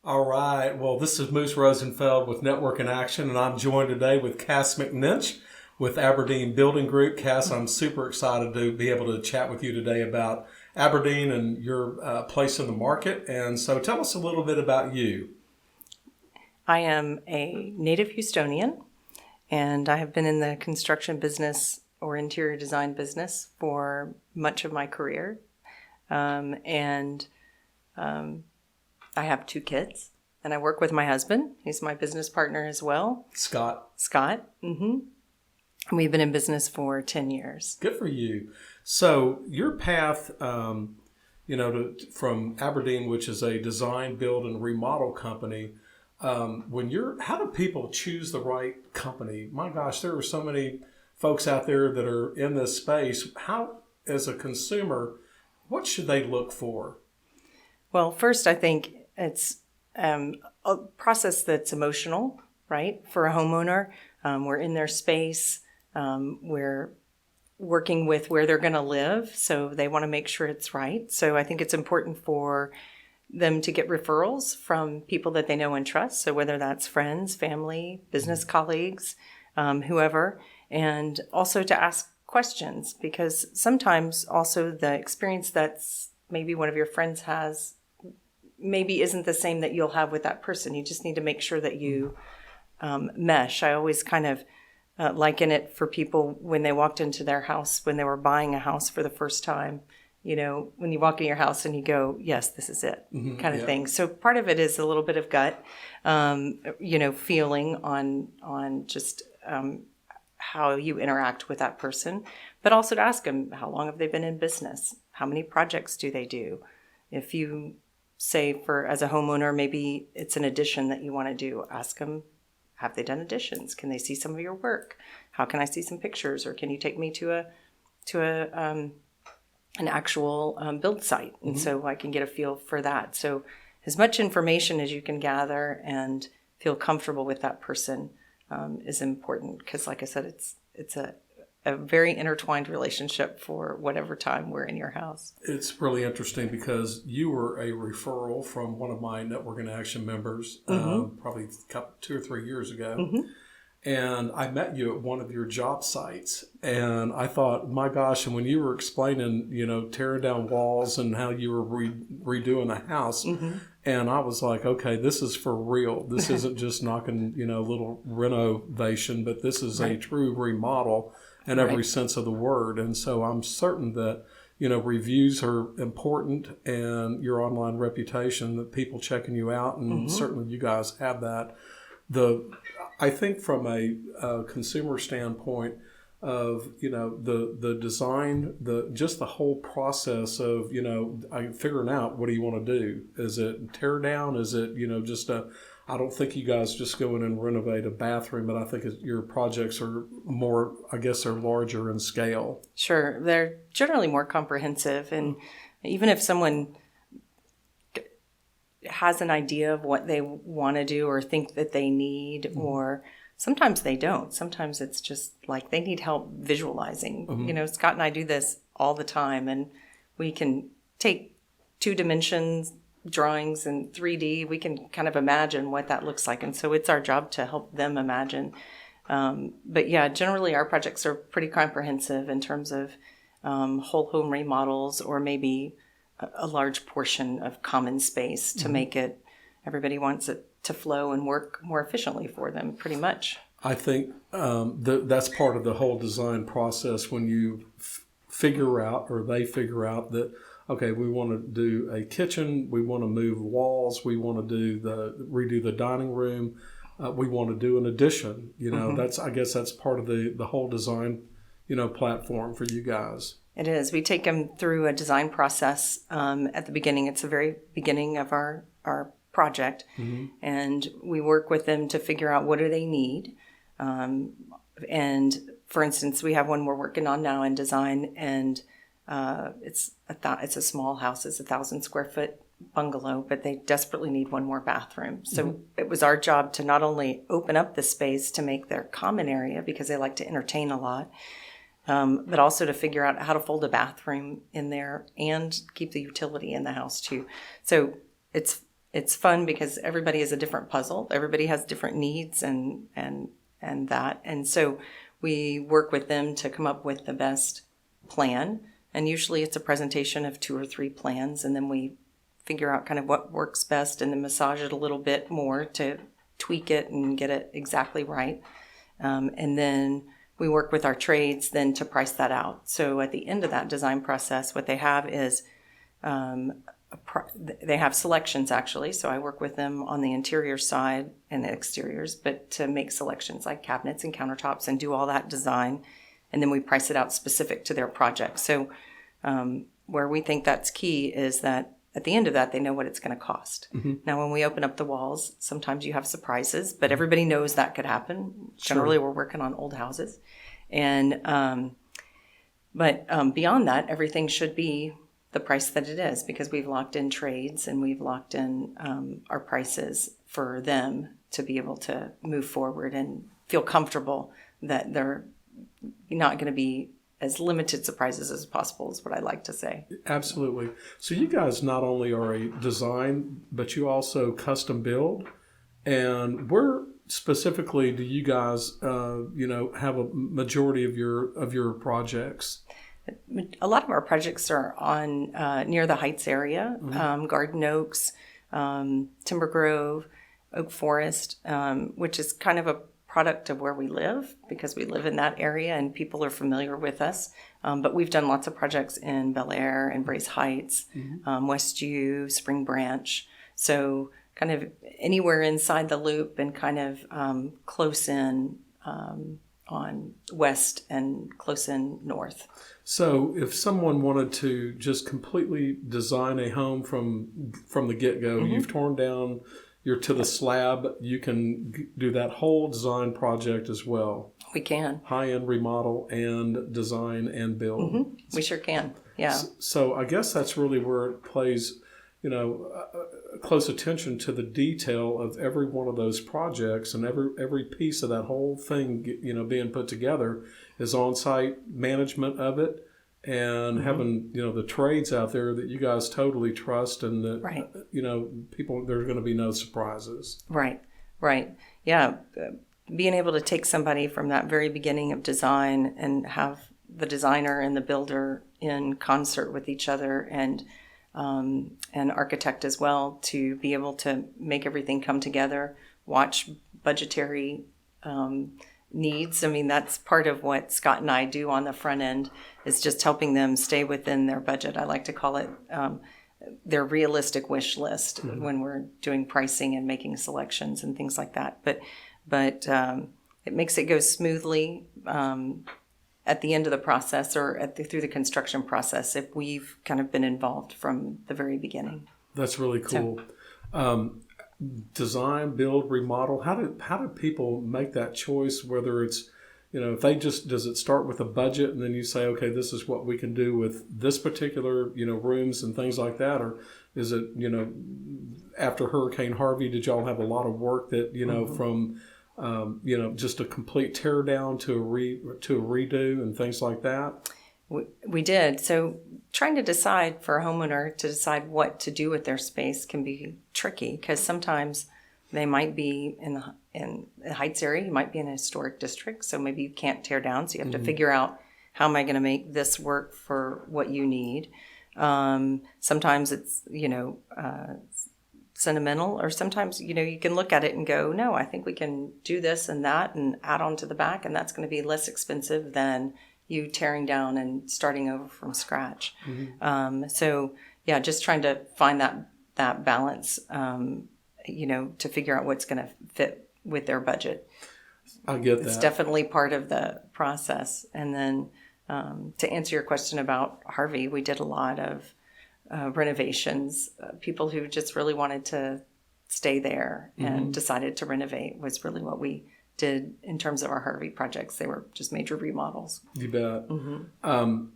All right. Well, this is Moose Rosenfeld with Network in Action, and I'm joined today with Cass McNinch with Aberdeen Building Group. Cass, I'm super excited to be able to chat with you today about Aberdeen and your place in the market. And so tell us a little bit about you. I am a native Houstonian, and I have been in the construction business or interior design business for much of my career. I have 2 kids, and I work with my husband. He's my business partner as well. Scott. Mm-hmm. And we've been in business for 10 years. Good for you. So your path, from Aberdeen, which is a design, build, and remodel company, how do people choose the right company? My gosh, there are so many folks out there that are in this space. How, as a consumer, what should they look for? Well, first, I think it's a process that's emotional, right? For a homeowner, we're in their space. We're working with where they're going to live, so they want to make sure it's right. So I think it's important for them to get referrals from people that they know and trust. So whether that's friends, family, business colleagues, whoever, and also to ask questions, because sometimes also the experience that's maybe one of your friends has maybe isn't the same that you'll have with that person. You just need to make sure that you mesh. I always kind of liken it for people when they walked into their house, when they were buying a house for the first time. You know, when you walk in your house and you go, yes, this is it, kind of thing. So part of it is a little bit of gut, feeling on just how you interact with that person, but also to ask them, how long have they been in business? How many projects do they do? If you say as a homeowner, maybe it's an addition that you want to do, ask them, have they done additions? Can they see some of your work? How can I see some pictures? Or can you take me to an actual build site? And so I can get a feel for that. So as much information as you can gather and feel comfortable with that person is important, because like I said, it's a very intertwined relationship for whatever time we're in your house. It's really interesting because you were a referral from one of my Network in Action members, probably 2 or 3 years ago. And I met you at one of your job sites. And I thought, my gosh, and when you were explaining, tearing down walls and how you were redoing a house, and I was like, okay, this is for real. This isn't just knocking, a little renovation, but this is a true remodel in every sense of the word. And so I'm certain that, reviews are important, and your online reputation, that people checking you out, and certainly you guys have that. I think from a consumer standpoint of, the design, just the whole process of, figuring out, what do you want to do? Is it tear down? Is it, I don't think you guys just go in and renovate a bathroom, but I think your projects are more, I guess, they're larger in scale. Sure. They're generally more comprehensive. And even if someone has an idea of what they want to do or think that they need, or sometimes they don't. Sometimes it's just like they need help visualizing. Scott and I do this all the time, and we can take 2 dimensions drawings and 3D. We can kind of imagine what that looks like. And so it's our job to help them imagine. But yeah, generally our projects are pretty comprehensive in terms of whole home remodels, or maybe a large portion of common space to make it, everybody wants it to flow and work more efficiently for them, pretty much. I think that's part of the whole design process, when you figure out, or they figure out that, okay, we want to do a kitchen, we want to move walls, we want to redo the dining room, we want to do an addition. I guess that's part of the whole design, platform for you guys. It is. We take them through a design process at the beginning. It's the very beginning of our project, and we work with them to figure out what do they need. And for instance, we have one we're working on now in design, and it's a small house. It's 1,000 square foot bungalow, but they desperately need one more bathroom. So it was our job to not only open up the space to make their common area, because they like to entertain a lot, but also to figure out how to fold a bathroom in there and keep the utility in the house too. So it's it's fun because everybody is a different puzzle. Everybody has different needs and that. And so we work with them to come up with the best plan. And usually it's a presentation of 2 or 3 plans, and then we figure out kind of what works best and then massage it a little bit more to tweak it and get it exactly right. And then we work with our trades then to price that out. So at the end of that design process, what they have is they have selections, actually. So I work with them on the interior side and the exteriors, but to make selections like cabinets and countertops and do all that design. And then we price it out specific to their project. So where we think that's key is that at the end of that, they know what it's going to cost. Mm-hmm. Now, when we open up the walls, sometimes you have surprises, but everybody knows that could happen. Sure. Generally, we're working on old houses. And but beyond that, everything should be the price that it is, because we've locked in trades and we've locked in our prices for them to be able to move forward and feel comfortable that they're not going to be as limited surprises as possible, is what I like to say. Absolutely. So you guys not only are a design, but you also custom build. And where specifically do you guys, have a majority of your projects? A lot of our projects are on near the Heights area, mm-hmm. Garden Oaks, Timber Grove, Oak Forest, which is kind of a product of where we live, because we live in that area and people are familiar with us. But we've done lots of projects in Bel Air and Brace Heights, mm-hmm. Westview, Spring Branch. So kind of anywhere inside the loop and kind of close in on west and close in north. So if someone wanted to just completely design a home from the get-go, mm-hmm. you've torn down, you're to the slab, you can do that whole design project as well. We can. High-end remodel and design and build. Mm-hmm. We sure can, yeah. So I guess that's really where it plays, close attention to the detail of every one of those projects, and every piece of that whole thing, being put together is on-site management of it, and mm-hmm. having, the trades out there that you guys totally trust, and that, right. People, there's going to be no surprises. Right. Yeah. Being able to take somebody from that very beginning of design and have the designer and the builder in concert with each other, and architect as well, to be able to make everything come together, watch budgetary needs. I mean, that's part of what Scott and I do on the front end, is just helping them stay within their budget. I like to call it their realistic wish list, mm-hmm. when we're doing pricing and making selections and things like that. But it makes it go smoothly at the end of the process, or through the construction process, if we've kind of been involved from the very beginning. That's really cool. So, design, build, remodel. How do people make that choice? Whether it's, if they does it start with a budget and then you say, okay, this is what we can do with this particular, rooms and things like that, or is it, after Hurricane Harvey, did y'all have a lot of work that, mm-hmm. from just a complete tear down to a redo and things like that? We did. So trying to decide for a homeowner to decide what to do with their space can be tricky, because sometimes they might be in the Heights area, you might be in a historic district, so maybe you can't tear down, so you have mm-hmm. to figure out, how am I going to make this work for what you need? Sometimes it's, sentimental, or sometimes, you can look at it and go, no, I think we can do this and that and add on to the back, and that's going to be less expensive than you tearing down and starting over from scratch. Mm-hmm. So yeah, just trying to find that balance, to figure out what's going to fit with their budget. I get that. It's definitely part of the process. And then to answer your question about Harvey, we did a lot of renovations. People who just really wanted to stay there and mm-hmm. decided to renovate was really what we did in terms of our Harvey projects. They were just major remodels. You bet. Mm-hmm.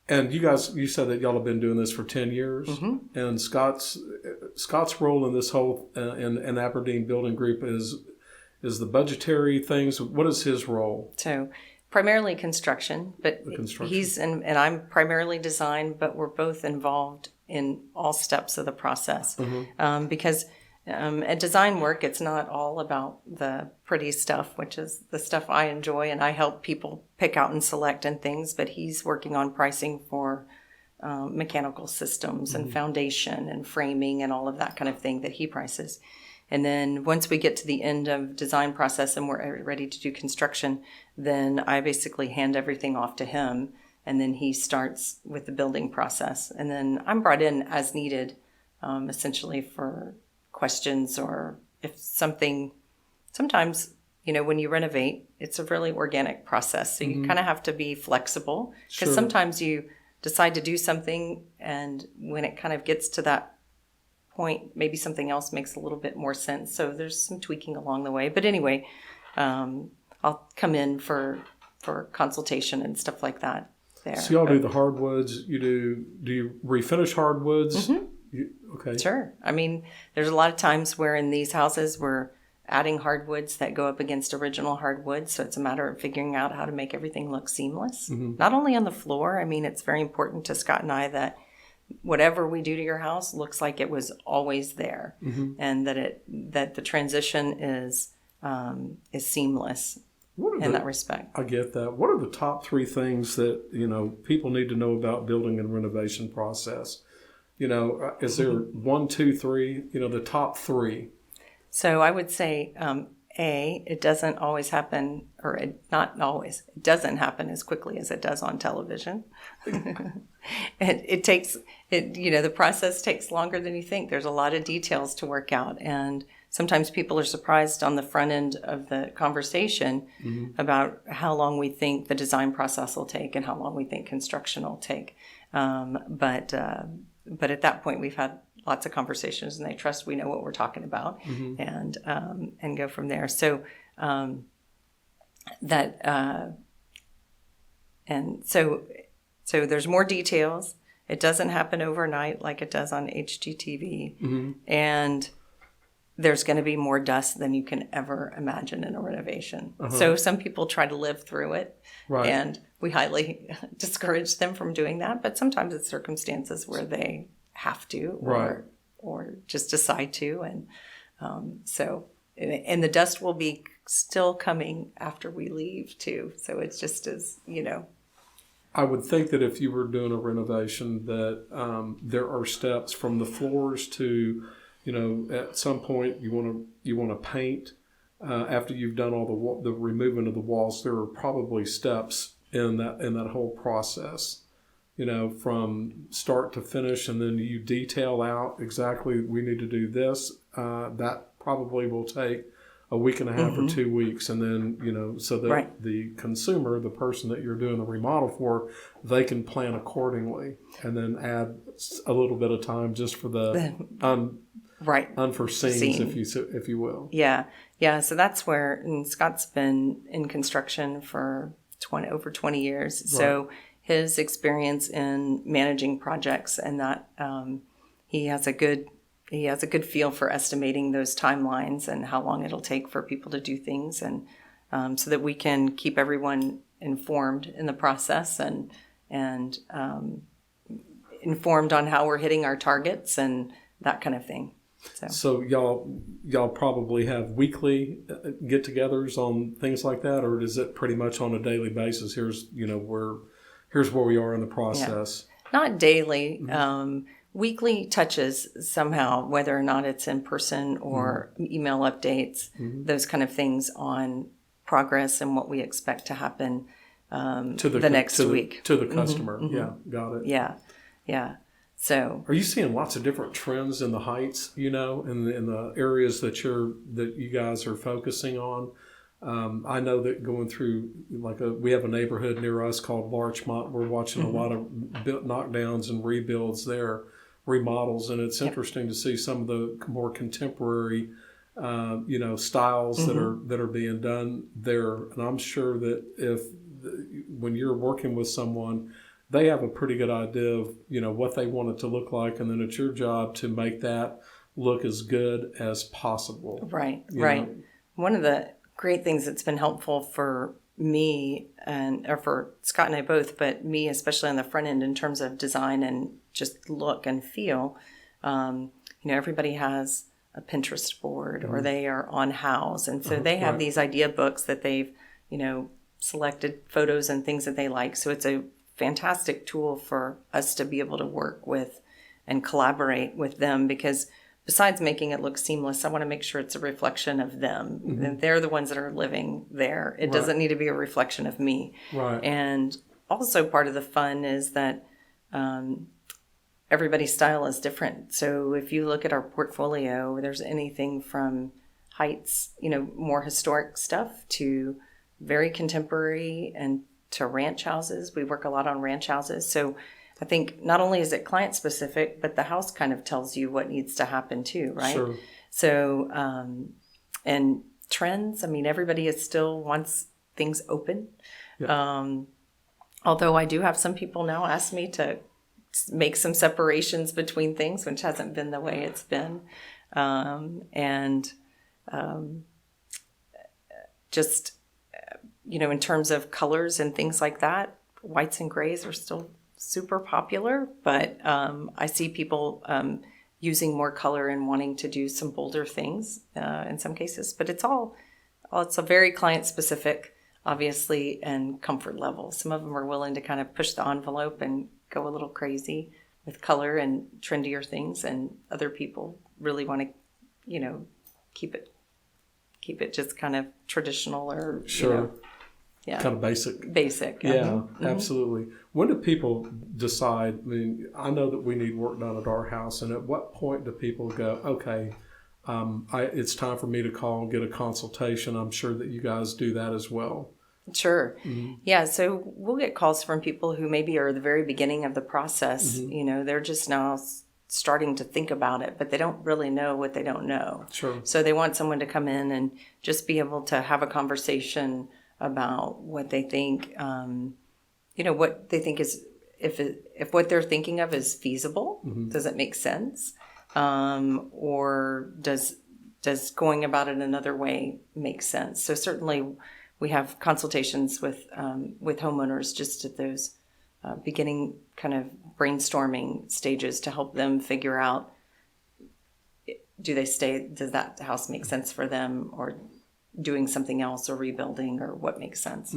And you said that y'all have been doing this for 10 years. Mm-hmm. And Scott's role in this whole in Aberdeen Building Group is the budgetary things. What is his role? So primarily construction, but he's and I'm primarily design, but we're both involved in all steps of the process. Mm-hmm. Because At design work, it's not all about the pretty stuff, which is the stuff I enjoy, and I help people pick out and select and things, but he's working on pricing for mechanical systems and foundation and framing and all of that kind of thing that he prices. And then once we get to the end of design process and we're ready to do construction, then I basically hand everything off to him, and then he starts with the building process. And then I'm brought in as needed, essentially for questions, or if something, sometimes, when you renovate, it's a really organic process. So you kind of have to be flexible, because sometimes you decide to do something, and when it kind of gets to that point, maybe something else makes a little bit more sense. So there's some tweaking along the way. But anyway, I'll come in for consultation and stuff like that there. So y'all do the hardwoods. Do you refinish hardwoods? Okay. Sure. I mean, there's a lot of times where in these houses we're adding hardwoods that go up against original hardwoods. So it's a matter of figuring out how to make everything look seamless. Not only on the floor. I mean, it's very important to Scott and I that whatever we do to your house looks like it was always there, and that the transition is seamless in that respect. I get that. What are the top 3 things that people need to know about building and renovation process? Is there 1, 2, 3? The top 3. So I would say, it doesn't always happen, or not always. It doesn't happen as quickly as it does on television. The process takes longer than you think. There's a lot of details to work out, and sometimes people are surprised on the front end of the conversation about how long we think the design process will take and how long we think construction will take. But at that point, we've had lots of conversations, and they trust we know what we're talking about, and go from there. So so there's more details. It doesn't happen overnight like it does on HGTV, and there's going to be more dust than you can ever imagine in a renovation. So some people try to live through it, and we highly discourage them from doing that. But sometimes it's circumstances where they have to, or just decide to, and and the dust will be still coming after we leave too. So it's just as I would think that if you were doing a renovation, that there are steps from the floors to, at some point you want to paint. After you've done all the removing of the walls, there are probably steps in that whole process. From start to finish, and then you detail out exactly we need to do this. That probably will take a week and a half or 2 weeks, and then so that the consumer, the person that you're doing the remodel for, they can plan accordingly, and then add a little bit of time just for the unforeseens, if you will. Yeah. So that's where, and Scott's been in construction for over 20 years. So his experience in managing projects, and that he has a good feel for estimating those timelines and how long it'll take for people to do things, and so that we can keep everyone informed in the process and informed on how we're hitting our targets and that kind of thing. So y'all probably have weekly get-togethers on things like that, or is it pretty much on a daily basis? Here's where we are in the process. Yeah. Not daily. Weekly touches somehow, whether or not it's in person or email updates, those kind of things on progress and what we expect to happen next week. To the customer. Yeah, got it. Yeah. So, are you seeing lots of different trends in the Heights, in the areas that you guys are focusing on? I know that going through, we have a neighborhood near us called Larchmont. We're watching a lot of knockdowns and rebuilds there, remodels, and it's interesting to see some of the more contemporary, styles that are being done there. And I'm sure that when you're working with someone, they have a pretty good idea of, what they want it to look like, and then it's your job to make that look as good as possible. Right. One of the great things that's been helpful for me or for Scott and I both, but me especially on the front end in terms of design and just look and feel, everybody has a Pinterest board, or they are on House. And so they have these idea books that they've, selected photos and things that they like. So it's a fantastic tool for us to be able to work with and collaborate with them, because besides making it look seamless, I want to make sure it's a reflection of them. And they're the ones that are living there. It doesn't need to be a reflection of me. Right. And also part of the fun is that everybody's style is different. So if you look at our portfolio, there's anything from Heights, more historic stuff, to very contemporary, and to ranch houses. We work a lot on ranch houses. So I think not only is it client specific, but the house kind of tells you what needs to happen too, right? Sure. So, and trends, everybody still wants things open. Yeah. Although I do have some people now ask me to make some separations between things, which hasn't been the way it's been. Just, in terms of colors and things like that, whites and grays are still super popular, but I see people using more color and wanting to do some bolder things in some cases. But it's a very client specific, obviously, and comfort level. Some of them are willing to kind of push the envelope and go a little crazy with color and trendier things, and other people really want to, keep it just kind of traditional, or sure. Yeah. Kind of basic. Basic. Yeah, absolutely. When do people decide? I know that we need work done at our house, and at what point do people go, okay, it's time for me to call and get a consultation? I'm sure that you guys do that as well. Sure. Yeah, so we'll get calls from people who maybe are at the very beginning of the process. They're just now starting to think about it, but they don't really know what they don't know. Sure. So they want someone to come in and just be able to have a conversation about what they think, what they think is, if what they're thinking of is feasible, does it make sense? Or does going about it another way make sense? So certainly we have consultations with homeowners just at those beginning kind of brainstorming stages to help them figure out, does that house make sense for them, or doing something else, or rebuilding, or what makes sense.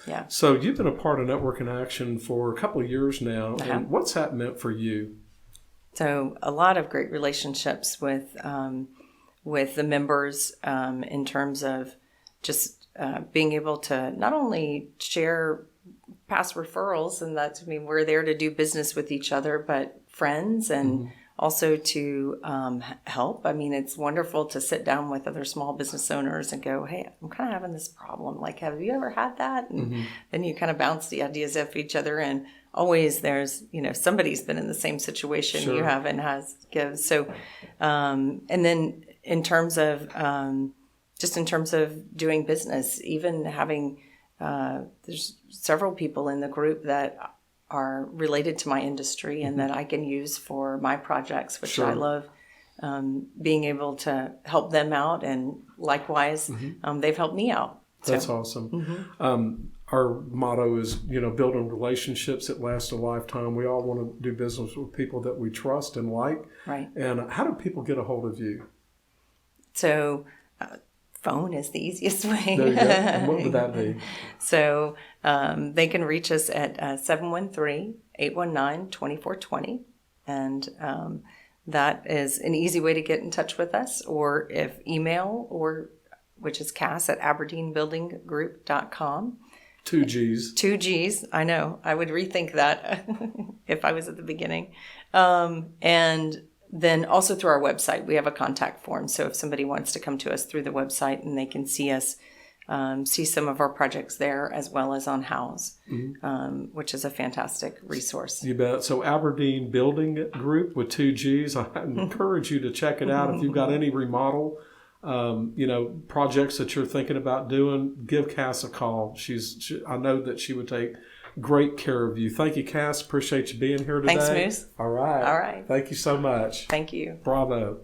Yeah. So you've been a part of Network in Action for a couple of years now. And what's that meant for you? So a lot of great relationships with the members in terms of just being able to not only share past referrals, and we're there to do business with each other, but friends, and also to help. It's wonderful to sit down with other small business owners and go, hey, I'm kind of having this problem. Like, have you ever had that? And then you kind of bounce the ideas off each other. And always there's, somebody's been in the same situation you have and has gives. So, and then in terms of, doing business, even having, there's several people in the group that are related to my industry and that I can use for my projects, which I love, being able to help them out, and likewise, they've helped me out. That's awesome. Our motto is, building relationships that last a lifetime. We all want to do business with people that we trust and like. Right. And how do people get a hold of you? So phone is the easiest way. There you go. And what would that be? So they can reach us at 713-819-2420. And that is an easy way to get in touch with us. Or if email, which is cass@aberdeenbuildinggroup.com. 2 G's. 2 G's. I know. I would rethink that if I was at the beginning. And then also through our website, we have a contact form. So if somebody wants to come to us through the website, and they can see us, see some of our projects there, as well as on House, which is a fantastic resource. You bet. So Aberdeen Building Group with 2 G's. I encourage you to check it out. If you've got any remodel, projects that you're thinking about doing, give Cass a call. I know that she would take great care of you. Thank you, Cass. Appreciate you being here today. Thanks, Moose. All right. All right. Thank you so much. Thank you. Bravo.